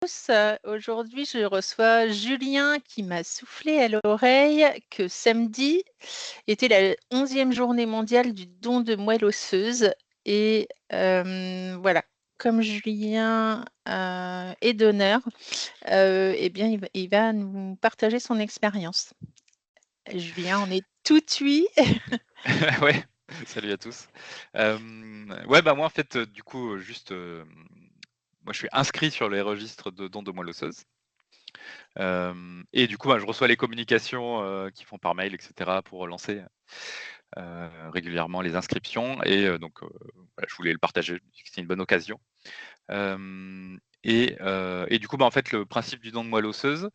tous. Aujourd'hui, je reçois Julien qui m'a soufflé à l'oreille que samedi était la 11e journée mondiale du don de moelle osseuse. Et voilà, comme Julien est donneur, eh bien, il va nous partager son expérience. Julien, on est tout oui. Ouais, salut à tous. Ouais, bah, moi, en fait, du coup, juste, moi, je suis inscrit sur les registres de dons de moelle osseuse. Et du coup, bah, je reçois les communications, qui font par mail et cetera pour relancer, régulièrement les inscriptions et donc voilà, je voulais le partager, c'était une bonne occasion. Et du coup, bah, en fait, le principe du don de moelle osseuse,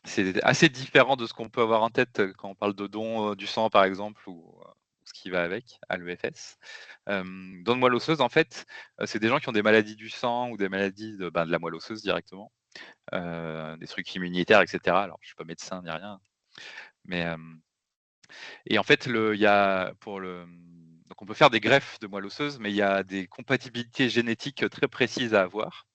c'est assez différent de ce qu'on peut avoir en tête, quand on parle de don, du sang par exemple ou ce qui va avec, à l'EFS. Don de moelle osseuse en fait, c'est des gens qui ont des maladies du sang ou des maladies de la moelle osseuse directement, des trucs immunitaires et cetera. Alors je suis pas médecin ni rien, mais et en fait il y a donc on peut faire des greffes de moelle osseuse, mais il y a des compatibilités génétiques très précises à avoir.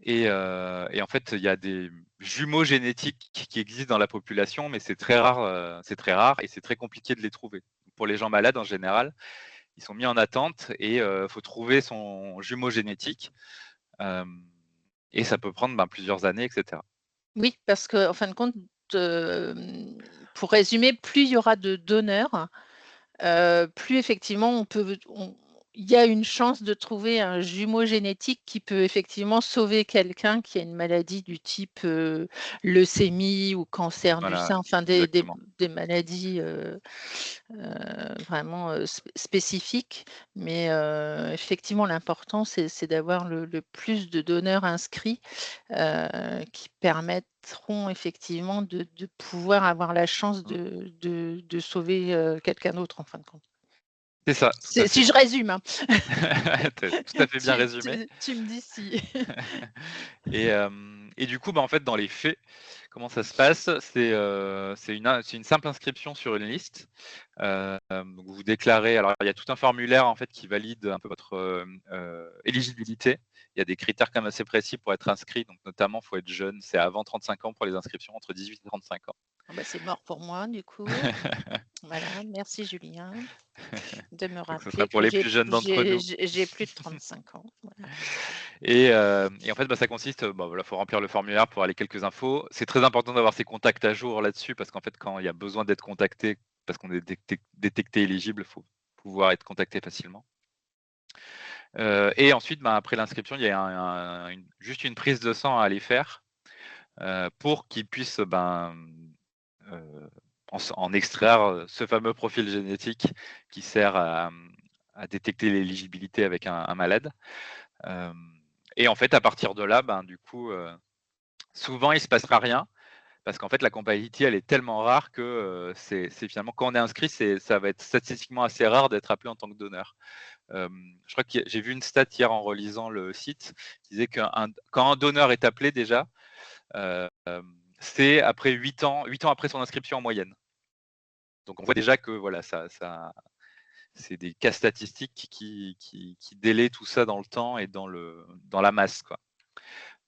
Et en fait, il y a des jumeaux génétiques qui existent dans la population, mais c'est très rare et c'est très compliqué de les trouver. Pour les gens malades, en général, ils sont mis en attente et faut trouver son jumeau génétique, hem et ça peut prendre, plusieurs années et cetera. Oui, parce qu'en fin de compte, pour résumer, plus il y aura de donneurs, plus effectivement il y a une chance de trouver un jumeau génétique qui peut effectivement sauver quelqu'un qui a une maladie du type, leucémie ou cancer du Voilà, sein, enfin exactement. des maladies, vraiment, spécifiques. Mais, effectivement l'important c'est d'avoir le plus de donneurs inscrits, qui permettront effectivement de pouvoir avoir la chance Mmh. de sauver, quelqu'un d'autre en fin de compte. C'est ça, tout à Si fait. je résume, hein. Tu tout à fait bien Tu résumé. tu tu me dis si. Et du coup, en fait, dans les faits, comment ça se passe? C'est une simple inscription sur une liste. Donc vous déclarez, alors il y a tout un formulaire en fait qui valide un peu votre, éligibilité. Il y a des critères quand même assez précis pour être inscrit, donc notamment, il faut être jeune, c'est avant 35 ans pour les inscriptions, entre 18 et 35 ans. Ah bah, c'est mort pour moi du coup. Voilà, merci Julien de me Donc ce serait rappeler pour que les plus jeunes d'entre nous. j'ai plus de 35 ans, voilà. Et en fait, ça consiste, voilà, faut remplir le formulaire pour aller quelques infos. C'est très important d'avoir ses contacts à jour là-dessus parce qu'en fait, quand il y a besoin d'être contacté, parce qu'on est détecté éligible, il faut pouvoir être contacté facilement. Et ensuite, après l'inscription, il y a juste une prise de sang à aller faire, pour qu'ils puissent, heu, en extraire, ce fameux profil génétique qui sert à détecter l'éligibilité avec un malade. Hem et en fait, à partir de là, du coup, souvent il se passera rien parce qu'en fait la compatibilité elle est tellement rare que, c'est finalement quand on est inscrit, ça va être statistiquement assez rare d'être appelé en tant que donneur. Je crois que j'ai vu une stat hier en relisant le site, qui disait quand un donneur est appelé déjà, hem, c'est après 8 ans après son inscription en moyenne. Donc on voit déjà que voilà, ça c'est des cas statistiques qui délayent tout ça dans le temps et dans la masse, quoi.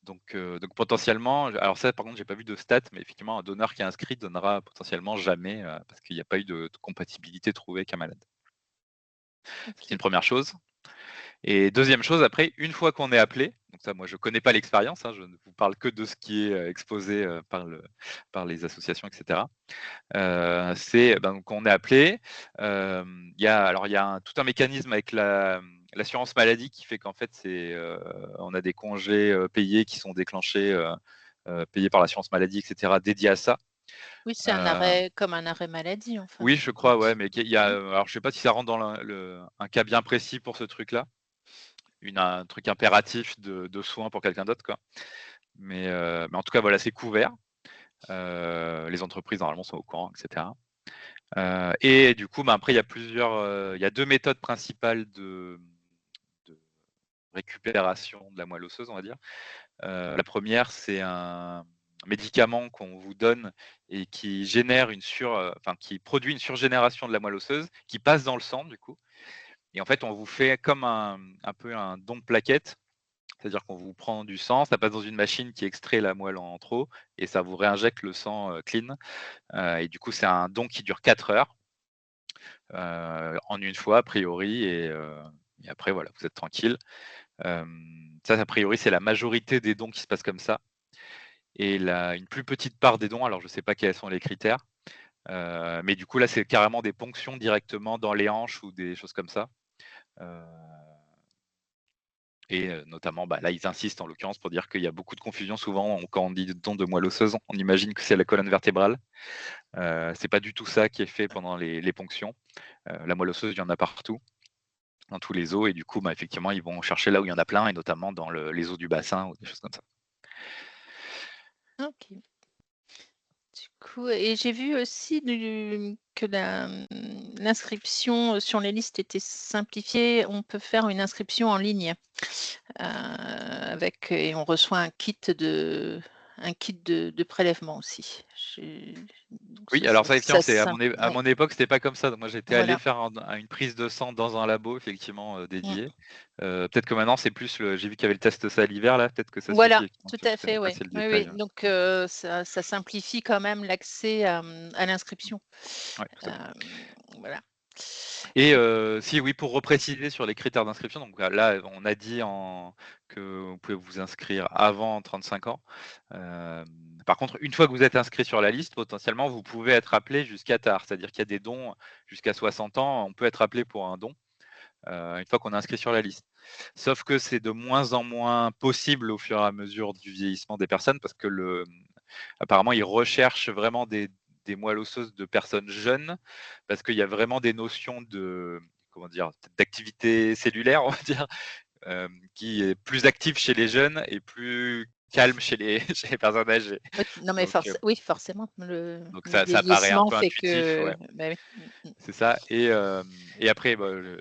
Donc potentiellement, alors ça par contre j'ai pas vu de stats, mais effectivement un donneur qui est inscrit donnera potentiellement jamais, parce qu'il n'y a pas eu de compatibilité trouvée avec un malade. C'est une OK. première chose. Et deuxième chose, après, une fois qu'on est appelé, donc ça, moi, je connais pas l'expérience, hein, je ne vous parle que de ce qui est, exposé, par les associations et cetera. Donc on est appelé, il y a tout un mécanisme avec l'assurance maladie qui fait qu'en fait, on a des congés, payés qui sont déclenchés, payés par l'assurance maladie et cetera, dédiés à ça. Oui, c'est un Heu, arrêt comme un arrêt maladie en fin oui, de je crois, ouais, compte. mais il y a, Mmh. alors je sais pas si ça rentre dans un cas bien précis pour ce truc-là. Un truc impératif de soins pour quelqu'un d'autre, quoi. Mais en tout cas, voilà, c'est couvert. Les entreprises, normalement, sont au courant et cetera. Et du coup, après, il y a 2 méthodes principales de récupération de la moelle osseuse, on va dire. La première, c'est un médicament qu'on vous donne et qui produit une surgénération de la moelle osseuse, qui passe dans le sang, du coup. Et en fait, on vous fait comme un peu un don de plaquettes. C'est-à-dire qu'on vous prend du sang, ça passe dans une machine qui extrait la moelle en trop et ça vous réinjecte le sang, clean, et du coup, c'est un don qui dure 4 heures, en une fois a priori et après voilà, vous êtes tranquille. Ça, a priori, c'est la majorité des dons qui se passent comme ça et la une plus petite part des dons, alors je sais pas quels sont les critères, mais du coup, là, c'est carrément des ponctions directement dans les hanches ou des choses comme ça, heu et notamment, bah, là, ils insistent en l'occurrence pour dire qu'il y a beaucoup de confusion souvent quand on dit don de moelle osseuse, on imagine que c'est la colonne vertébrale. C'est pas du tout ça qui est fait pendant les ponctions. La moelle osseuse, il y en a partout, dans tous les os et du coup, bah, effectivement, ils vont chercher là où il y en a plein et notamment dans les os du bassin ou des choses comme ça. OK. Du coup et j'ai vu aussi que l'inscription, sur les listes était simplifiée. On peut faire une inscription en ligne, avec et on reçoit un kit de prélèvement aussi. J'ai donc Oui, alors ça, effectivement, ça c'est à ouais, mon époque, c'était pas comme ça. Donc moi, j'étais allé voilà. faire une prise de sang dans un labo, effectivement, Mmh. dédié. Peut-être que maintenant, c'est plus j'ai vu qu'il y avait le test salivaire là, peut-être que ça suffit Voilà, effectivement, tout je à connais fait, pas ouais. assez le Oui, détail, oui, ouais. donc ça simplifie quand même l'accès, à l'inscription. Ouais, tout à fait. Voilà. Et Et si oui, pour repréciser sur les critères d'inscription, donc là, on a dit que vous pouvez vous inscrire avant 35 ans. Hem, Par contre, une fois que vous êtes inscrit sur la liste, potentiellement, vous pouvez être appelé jusqu'à tard. C'est-à-dire qu'il y a des dons jusqu'à 60 ans, on peut être appelé pour un don, une fois qu'on est inscrit sur la liste. Sauf que c'est de moins en moins possible au fur et à mesure du vieillissement des personnes parce que apparemment, ils recherchent vraiment des moelles osseuses de personnes jeunes, parce qu'il y a vraiment des notions de, comment dire? D'activité cellulaire, on va dire, qui est plus active chez les jeunes et plus calme chez les chez les personnes âgées. oui, non mais Donc oui, forcément, le ça paraît un vieillissement peu fait intuitif, que ouais, bah, oui. Mmh. c'est ça et après, bah, en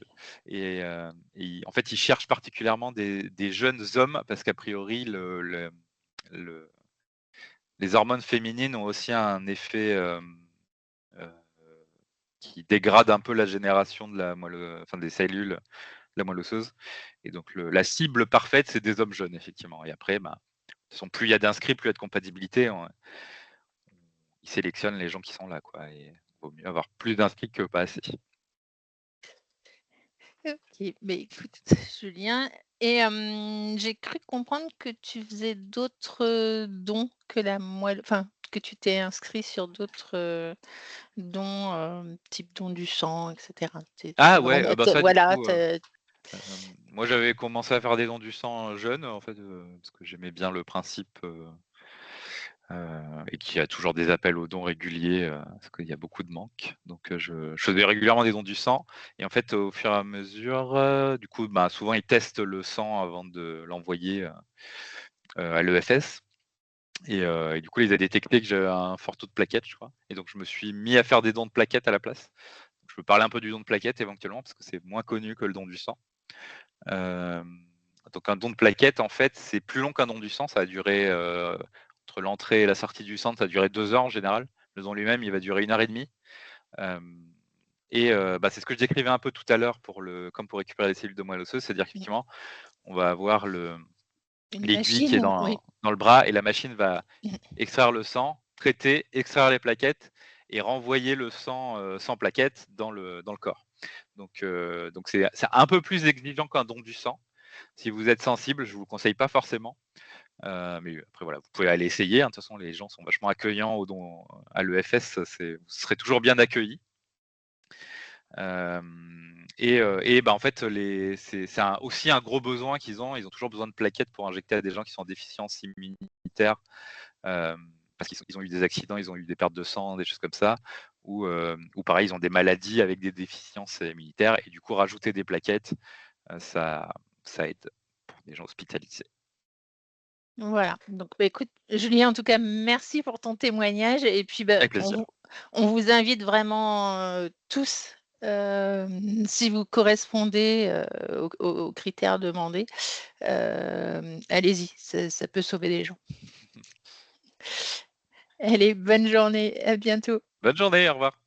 fait, ils cherchent particulièrement des jeunes hommes parce qu'a priori le les hormones féminines ont aussi un effet, heu, qui dégrade un peu la génération de la moelle, enfin des cellules de la moelle osseuse et donc la cible parfaite, c'est des hommes jeunes effectivement et après, ben, de toute façon, plus il y a d'inscrits, plus il y a de compatibilité, ils sélectionnent les gens qui sont là, quoi et vaut mieux avoir plus d'inscrits que pas assez. OK, mais écoute, Julien et j'ai cru comprendre que tu faisais d'autres, dons que la moelle enfin, que tu t'es inscrit sur d'autres, dons, type don du sang et cetera. Tu Ah ouais, vraiment bah, tu ça du voilà, coup, tu moi j'avais commencé à faire des dons du sang, jeune en fait, parce que j'aimais bien le principe, et qu'il y a toujours des appels aux dons réguliers, parce qu'il y a beaucoup de manques. Donc, je faisais régulièrement des dons du sang et en fait, au fur et à mesure, du coup, bah, souvent ils testent le sang avant de l'envoyer, à l'EFS et du coup, ils avaient détecté que j'avais un fort taux de plaquettes, je crois et donc je me suis mis à faire des dons de plaquettes à la place. Je peux parler un peu du don de plaquettes éventuellement parce que c'est moins connu que le don du sang. Hem, donc un don de plaquettes, en fait, c'est plus long qu'un don du sang. Ça a duré, entre l'entrée et la sortie du centre, ça a duré 2 heures en général. Le don lui-même, il va durer 1 heure et demie. Hem Bah, c'est ce que je décrivais un peu tout à l'heure comme pour récupérer les cellules de moelle osseuse. C'est-à-dire mmh, qu'effectivement, on va avoir une l'aiguille qui est machine, oui. dans le bras et la machine va Mmh. extraire le sang, traiter, extraire les plaquettes et renvoyer le sang, sans plaquettes dans le corps. Donc c'est un peu plus exigeant qu'un don du sang. Si vous êtes sensible, je vous le conseille pas forcément, mais après voilà, vous pouvez aller essayer, hein. De toute façon, les gens sont vachement accueillants au don à l'EFS, vous serez toujours bien accueillis. Bah, en fait, c'est aussi un gros besoin qu'ils ont. Ils ont toujours besoin de plaquettes pour injecter à des gens qui sont en déficience immunitaire, parce qu'ils ont eu des accidents, ils ont eu des pertes de sang, des choses comme ça, ou pareil, ils ont des maladies avec des déficiences immunitaires et du coup rajouter des plaquettes, ça aide pour des gens hospitalisés. Voilà, donc bah, écoute, Julien, en tout cas, merci pour ton témoignage et puis, bah, Avec plaisir. on vous invite vraiment, tous, si vous correspondez, aux critères demandés, allez-y, ça peut sauver des gens. Allez, bonne journée, à bientôt. Bonne journée, au revoir.